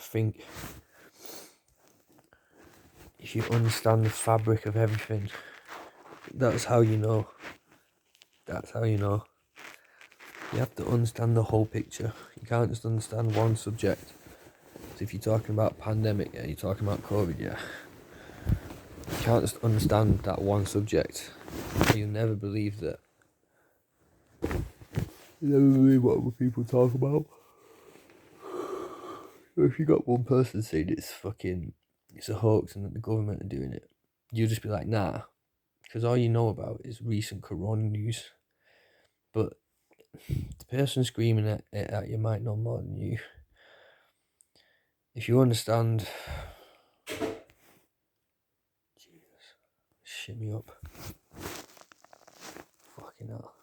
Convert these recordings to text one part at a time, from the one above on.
think if you understand the fabric of everything, that's how you know. That's how you know. You have to understand the whole picture. You can't just understand one subject. So if you're talking about pandemic, yeah, you're talking about COVID, yeah. You can't just understand that one subject. You'll never believe that. You never believe what other people talk about. If you got one person saying it's a hoax and that the government are doing it, you'll just be like, nah, because all you know about is recent corona news. But the person screaming at you might know more than you. If you understand, Jesus, shit me up. Fucking hell.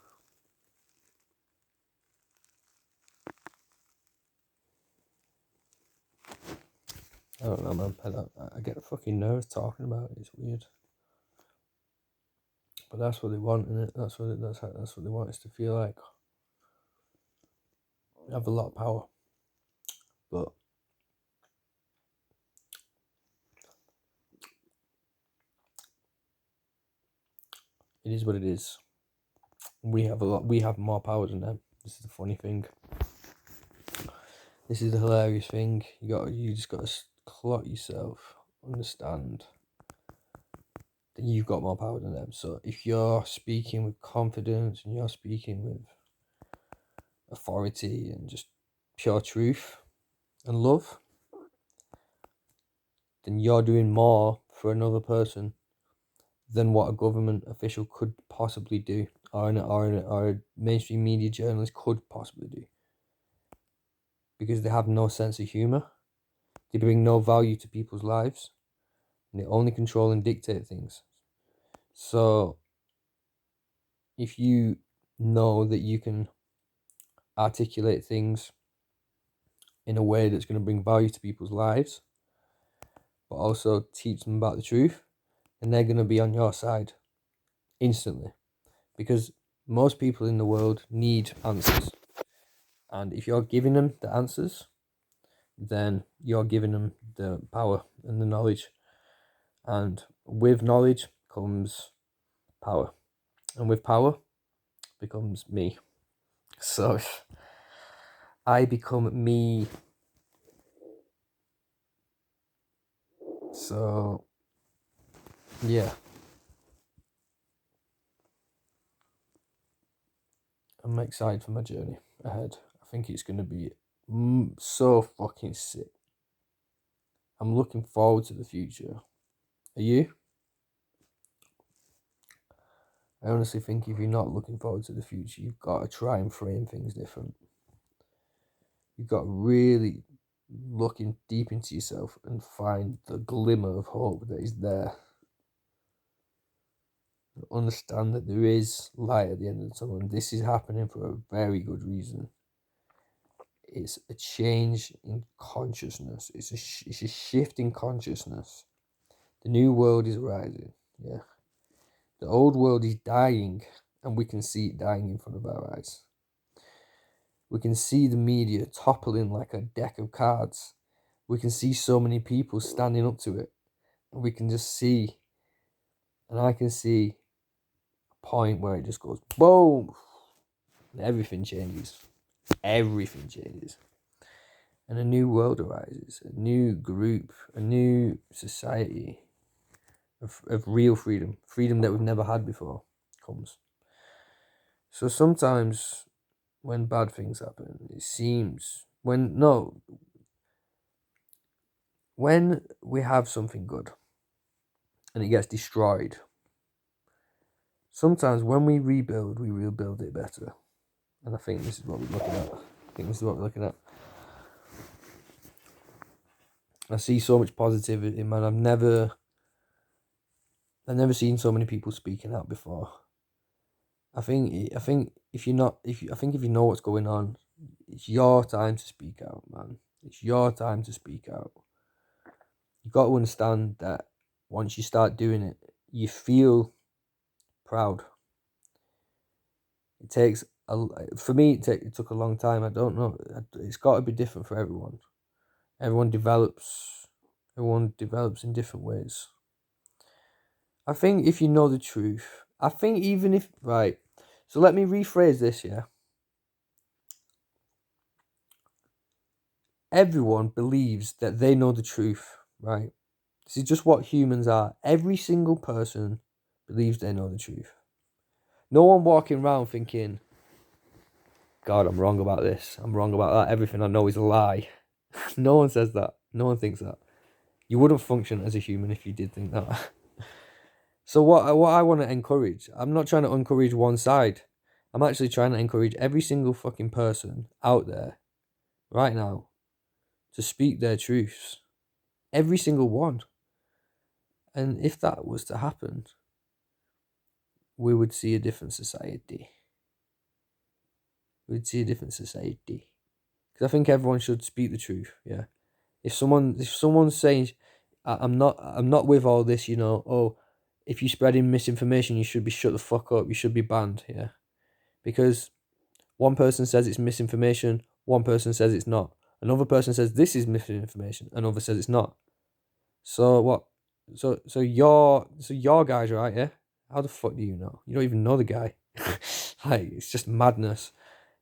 I don't know, man. I get a fucking nervous talking about it. It's weird. But that's what they want, innit? That's what they want us to feel like. They have a lot of power. But it is what it is. We have more power than them. This is the funny thing. This is the hilarious thing. You just gotta clock yourself, understand that you've got more power than them. So if you're speaking with confidence and you're speaking with authority and just pure truth and love, then you're doing more for another person than what a government official could possibly do, or a mainstream media journalist could possibly do. Because they have no sense of humour. They bring no value to people's lives. And they only control and dictate things. So if you know that you can articulate things in a way that's going to bring value to people's lives, but also teach them about the truth, then they're going to be on your side instantly. Because most people in the world need answers. And if you're giving them the answers, then you're giving them the power and the knowledge. And with knowledge comes power. And with power becomes me. So if I become me, so yeah. I'm excited for my journey ahead. I think it's going to be so fucking sick. I'm looking forward to the future. Are you? I honestly think if you're not looking forward to the future, you've got to try and frame things different. You've got to really look deep into yourself and find the glimmer of hope that is there. Understand that there is light at the end of the tunnel, and this is happening for a very good reason. It's a change in consciousness. It's a shift in consciousness. The new world is rising. Yeah, the old world is dying, and we can see it dying in front of our eyes. We can see the media toppling like a deck of cards. We can see so many people standing up to it, and we can just see, and I can see a point where it just goes boom, and everything changes. Everything changes. And a new world arises, a new group, a new society of real freedom that we've never had before comes. So sometimes when bad things happen, it seems, when we have something good and it gets destroyed, sometimes when we rebuild it better. And I think this is what we're looking at. I see so much positivity, man. I've never seen so many people speaking out before. I think if you know what's going on, it's your time to speak out, man. It's your time to speak out. You've got to understand that once you start doing it, you feel proud. It takes for me. It took a long time. I don't know. It's got to be different for everyone. Everyone develops. Everyone develops in different ways. I think if you know the truth, I think even if right. So let me rephrase this. Yeah. Everyone believes that they know the truth, right? This is just what humans are. Every single person believes they know the truth. No one walking around thinking, God, I'm wrong about this. I'm wrong about that. Everything I know is a lie. No one says that. No one thinks that. You wouldn't function as a human if you did think that. So what I want to encourage, I'm not trying to encourage one side. I'm actually trying to encourage every single fucking person out there right now to speak their truths. Every single one. And if that was to happen, we would see a different society. We'd see a different society. Because I think everyone should speak the truth. Yeah. If someone's saying, I'm not with all this, oh, if you're spreading misinformation, you should be shut the fuck up. You should be banned. Yeah. Because one person says it's misinformation, one person says it's not. Another person says this is misinformation, another says it's not. So what? So your guy's right, yeah? How the fuck do you know? You don't even know the guy. Like, it's just madness.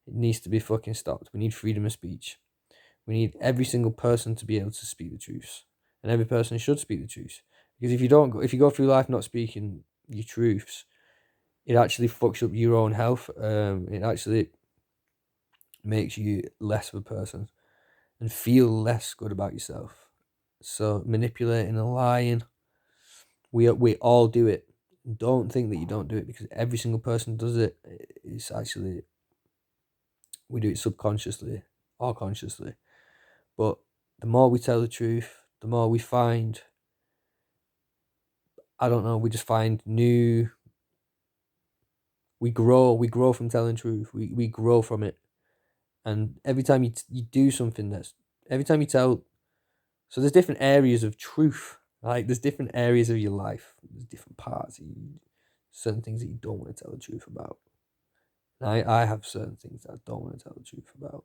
It needs to be fucking stopped. We need freedom of speech. We need every single person to be able to speak the truth, and every person should speak the truth. Because if you go through life not speaking your truths, it actually fucks up your own health. It actually makes you less of a person and feel less good about yourself. So manipulating and lying, we all do it. Don't think that you don't do it, because every single person does it. It's actually, we do it subconsciously or consciously. But the more we tell the truth, the more we find, I don't know, we just find new, we grow from telling truth. We grow from it. And every time you do something every time you tell, so there's different areas of truth. Like, there's different areas of your life. There's different parts. Certain things that you don't want to tell the truth about. And I have certain things that I don't want to tell the truth about,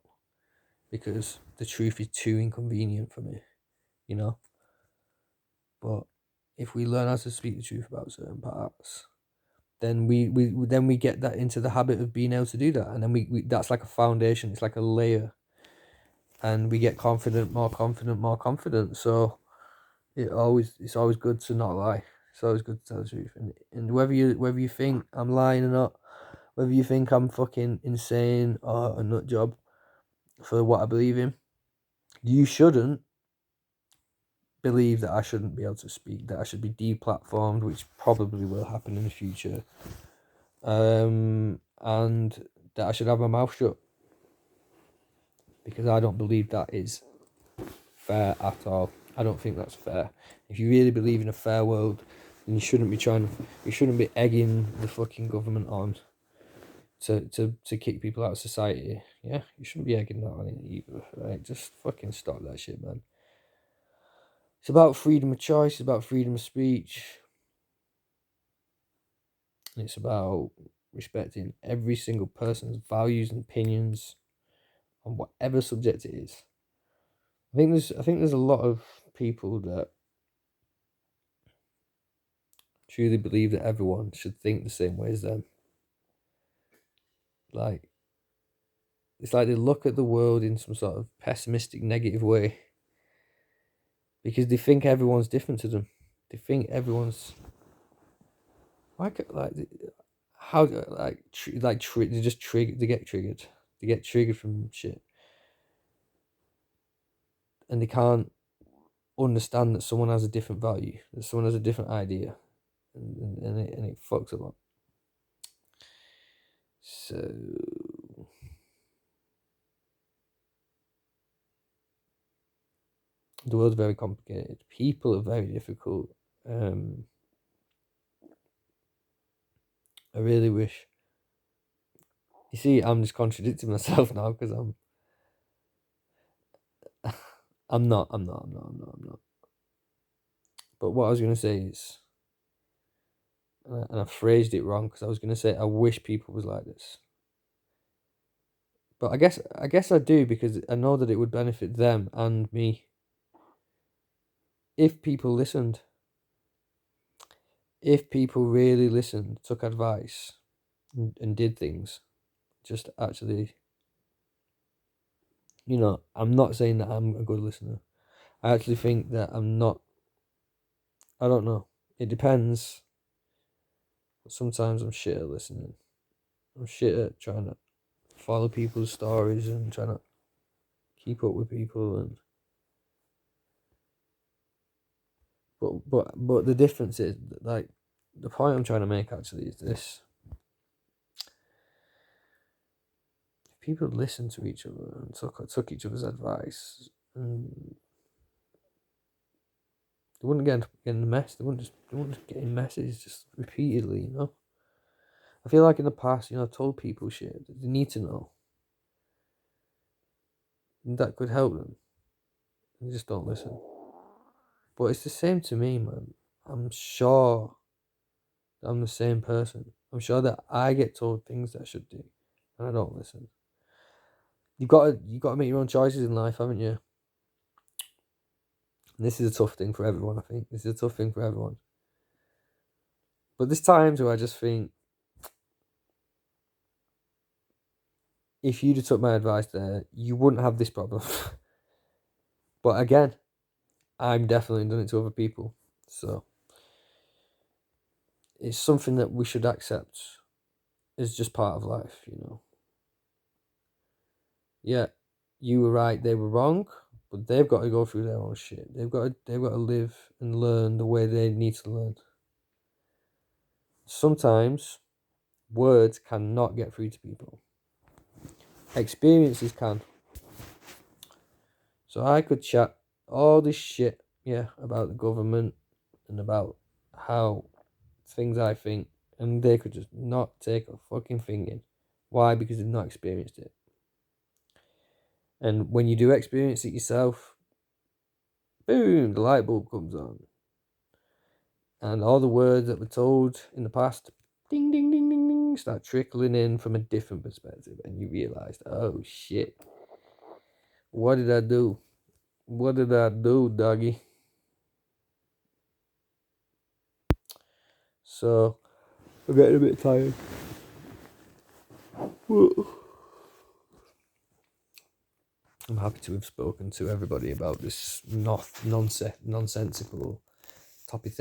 because the truth is too inconvenient for me, you know? But if we learn how to speak the truth about certain parts, then we get that into the habit of being able to do that. And then we that's like a foundation. It's like a layer. And we get confident, more confident, more confident. So it's always good to not lie. It's always good to tell the truth. And whether you think I'm lying or not, whether you think I'm fucking insane or a nut job for what I believe in, you shouldn't believe that I shouldn't be able to speak, that I should be deplatformed, which probably will happen in the future, and that I should have my mouth shut, because I don't believe that is fair at all. I don't think that's fair. If you really believe in a fair world, then you shouldn't be egging the fucking government on to kick people out of society. Yeah, you shouldn't be egging that on it either. Right? Just fucking stop that shit, man. It's about freedom of choice. It's about freedom of speech. It's about respecting every single person's values and opinions on whatever subject it is. I think there's a lot of people that truly believe that everyone should think the same way as them. Like, it's like they look at the world in some sort of pessimistic, negative way, because they think everyone's different to them. They think everyone's like how they just trigger. They get triggered. They get triggered from shit, and they can't understand that someone has a different value, that someone has a different idea, and it fucks them up. So the world's very complicated. People are very difficult. I really wish. You see, I'm just contradicting myself now, because I'm not. But what I was gonna say is, and I phrased it wrong, because I was gonna say I wish people was like this. But I guess I do, because I know that it would benefit them and me. if people listened, if people really listened, took advice, and did things, just actually, I'm not saying that I'm a good listener. I actually think that I'm not. I don't know. It depends. Sometimes I'm shit at listening. I'm shit at trying to follow people's stories and trying to keep up with people, and but the difference is, like, the point I'm trying to make actually is this: if people listened to each other and took each other's advice, and they wouldn't get in a mess. They wouldn't just get in messes just repeatedly. I feel like in the past, I've told people shit that they need to know, and that could help them. They just don't listen. But it's the same to me, man. I'm sure I'm the same person. I'm sure that I get told things that I should do, and I don't listen. You got to make your own choices in life, haven't you? And this is a tough thing for everyone. I think this is a tough thing for everyone. But there's times where I just think, if you'd have took my advice there, you wouldn't have this problem. But again, I'm definitely done it to other people, so it's something that we should accept as just part of life. Yeah, you were right, they were wrong, but they've got to go through their own shit. They've got to live and learn the way they need to learn. Sometimes words cannot get through to people. Experiences can. So I could chat all this shit, about the government and about how things I think, and they could just not take a fucking thing in. Why? Because they've not experienced it. And when you do experience it yourself, boom, the light bulb comes on. And all the words that were told in the past, ding, ding, ding, ding, ding, start trickling in from a different perspective. And you realised, oh shit, what did I do? What did I do, doggy? So, I'm getting a bit tired. I'm happy to have spoken to everybody about this nonsensical topic.